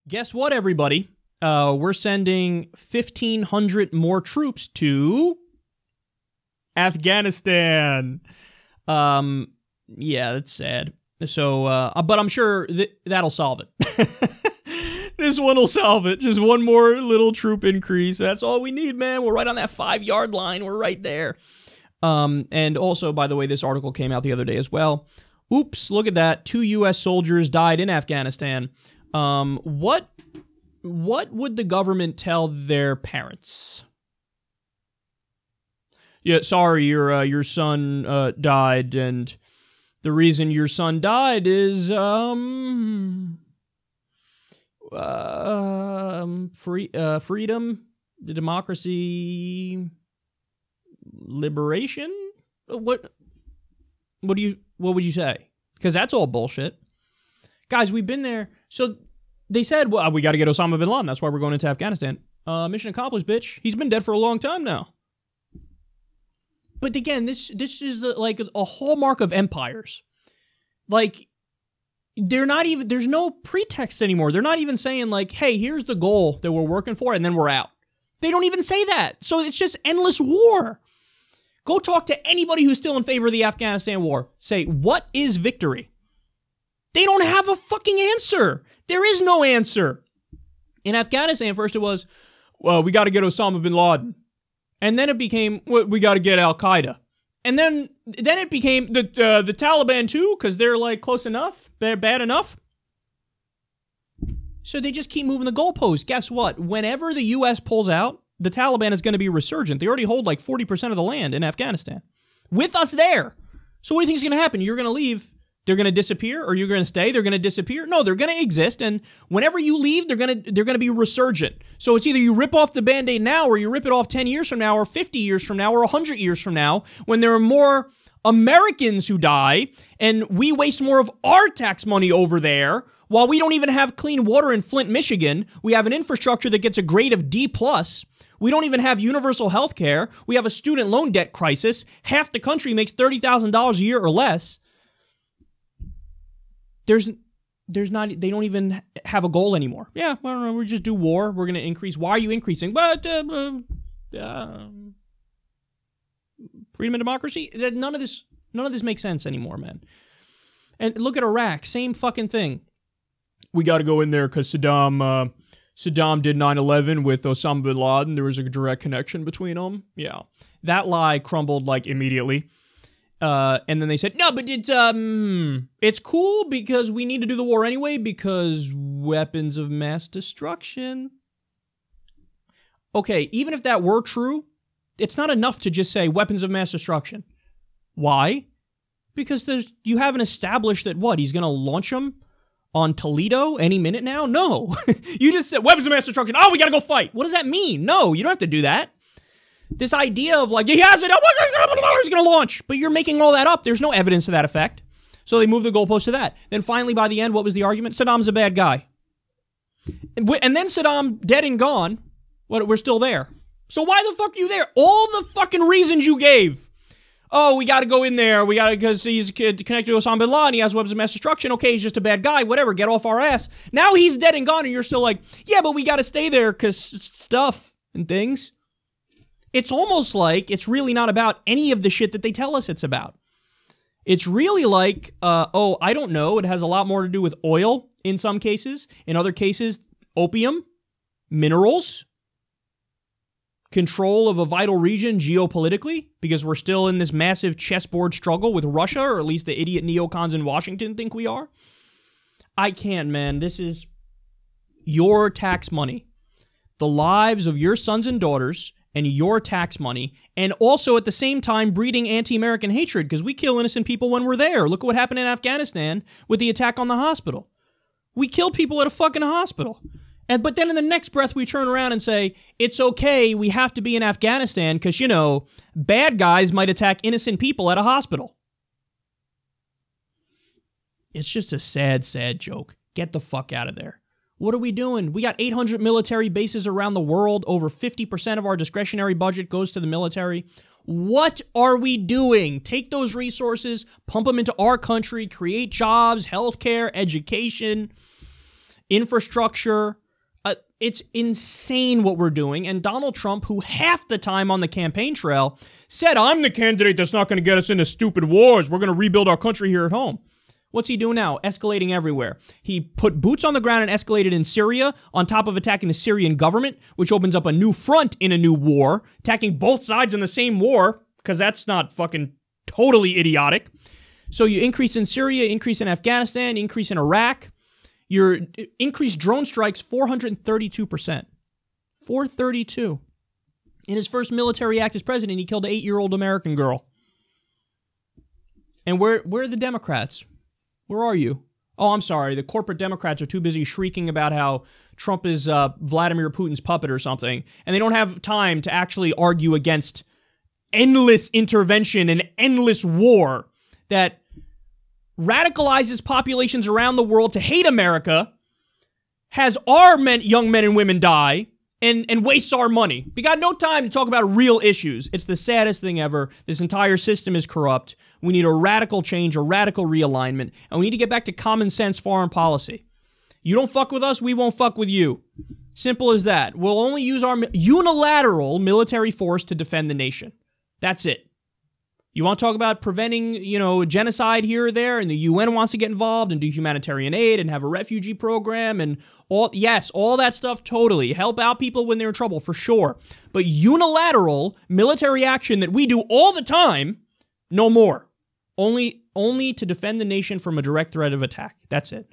Guess what, everybody? We're sending 1,500 more troops to Afghanistan. Yeah, that's sad. So, but I'm sure that'll solve it. This one will solve it. Just one more little troop increase. That's all we need, man. We're right on that 5-yard line. We're right there. And also, by the way, this article came out the other day as well. Oops, look at that. 2 U.S. soldiers died in Afghanistan. What would the government tell their parents? Yeah, sorry, your son died, and the reason your son died is freedom, democracy, liberation. What would you say? Because that's all bullshit. Guys, we've been there. So they said, well, we got to get Osama bin Laden. That's why we're going into Afghanistan. Mission accomplished, bitch. He's been dead for a long time now. But again, this is like a hallmark of empires. Like, there's no pretext anymore. They're not even saying like, hey, here's the goal that we're working for, and then we're out. They don't even say that. So it's just endless war. Go talk to anybody who's still in favor of the Afghanistan war. Say, what is victory? They don't have a fucking answer. There is no answer. In Afghanistan, first it was, well, we got to get Osama bin Laden. And then it became, well, we got to get Al-Qaeda. And then it became the Taliban too, because they're like close enough. They're bad enough. So they just keep moving the goalposts. Guess what? Whenever the U.S. pulls out, the Taliban is going to be resurgent. They already hold like 40% of the land in Afghanistan. With us there. So what do you think is going to happen? You're going to leave. They're going to disappear, or you're going to stay? They're going to disappear? No, they're going to exist, and whenever you leave, they're going to be resurgent. So it's either you rip off the Band-Aid now, or you rip it off 10 years from now, or 50 years from now, or 100 years from now, when there are more Americans who die, and we waste more of our tax money over there, while we don't even have clean water in Flint, Michigan. We have an infrastructure that gets a grade of D+. We don't even have universal health care. We have a student loan debt crisis. Half the country makes $30,000 a year or less. There's not, they don't even have a goal anymore. Yeah, well, we just do war. We're going to increase. Why are you increasing? But, freedom and democracy? None of this makes sense anymore, man. And look at Iraq. Same fucking thing. We got to go in there because Saddam did 9/11 with Osama bin Laden. There was a direct connection between them. Yeah. That lie crumbled like immediately. And then they said, no, but it's cool because we need to do the war anyway because weapons of mass destruction. Okay, even if that were true, it's not enough to just say weapons of mass destruction. Why? Because you haven't established that what? He's going to launch them on Toledo any minute now? No. You just said weapons of mass destruction. Oh, we got to go fight. What does that mean? No, you don't have to do that. This idea of like, he has it, he's going to launch. But you're making all that up. There's no evidence to that effect. So they moved the goalpost to that. Then finally, by the end, what was the argument? Saddam's a bad guy. And then Saddam, dead and gone, we're still there. So why the fuck are you there? All the fucking reasons you gave. Oh, we got to go in there. We got to, because he's connected to Osama bin Laden. He has weapons of mass destruction. Okay, he's just a bad guy. Whatever, get off our ass. Now he's dead and gone, and you're still like, yeah, but we got to stay there because stuff and things. It's almost like it's really not about any of the shit that they tell us it's about. It's really like, oh, I don't know. It has a lot more to do with oil in some cases. In other cases, opium, minerals, control of a vital region geopolitically, because we're still in this massive chessboard struggle with Russia, or at least the idiot neocons in Washington think we are. I can't, man. This is your tax money. The lives of your sons and daughters and your tax money, and also at the same time breeding anti-American hatred, because we kill innocent people when we're there. Look at what happened in Afghanistan with the attack on the hospital. We kill people at a fucking hospital. But then in the next breath, we turn around and say, it's okay, we have to be in Afghanistan because, you know, bad guys might attack innocent people at a hospital. It's just a sad, sad joke. Get the fuck out of there. What are we doing? We got 800 military bases around the world. Over 50% of our discretionary budget goes to the military. What are we doing? Take those resources, pump them into our country, create jobs, healthcare, education. infrastructure. It's insane what we're doing. And Donald Trump, who half the time on the campaign trail said, I'm the candidate that's not going to get us into stupid wars. We're going to rebuild our country here at home. What's he doing now? Escalating everywhere. He put boots on the ground and escalated in Syria on top of attacking the Syrian government, which opens up a new front in a new war, attacking both sides in the same war, because that's not fucking totally idiotic. So you increase in Syria, increase in Afghanistan, increase in Iraq. Your increased drone strikes 432%. 432. In his first military act as president, he killed an 8-year-old American girl. And where are the Democrats? Where are you? Oh, I'm sorry. The corporate Democrats are too busy shrieking about how Trump is Vladimir Putin's puppet or something, and they don't have time to actually argue against endless intervention and endless war that radicalizes populations around the world to hate America, has our young men and women die, and wastes our money. We got no time to talk about real issues. It's the saddest thing ever. This entire system is corrupt. We need a radical change, a radical realignment, and we need to get back to common sense foreign policy. You don't fuck with us, we won't fuck with you. Simple as that. We'll only use our unilateral military force to defend the nation. That's it. You want to talk about preventing, genocide here or there, and the UN wants to get involved and do humanitarian aid and have a refugee program and all that stuff, totally. Help out people when they're in trouble, for sure. But unilateral military action that we do all the time, no more. Only to defend the nation from a direct threat of attack. That's it.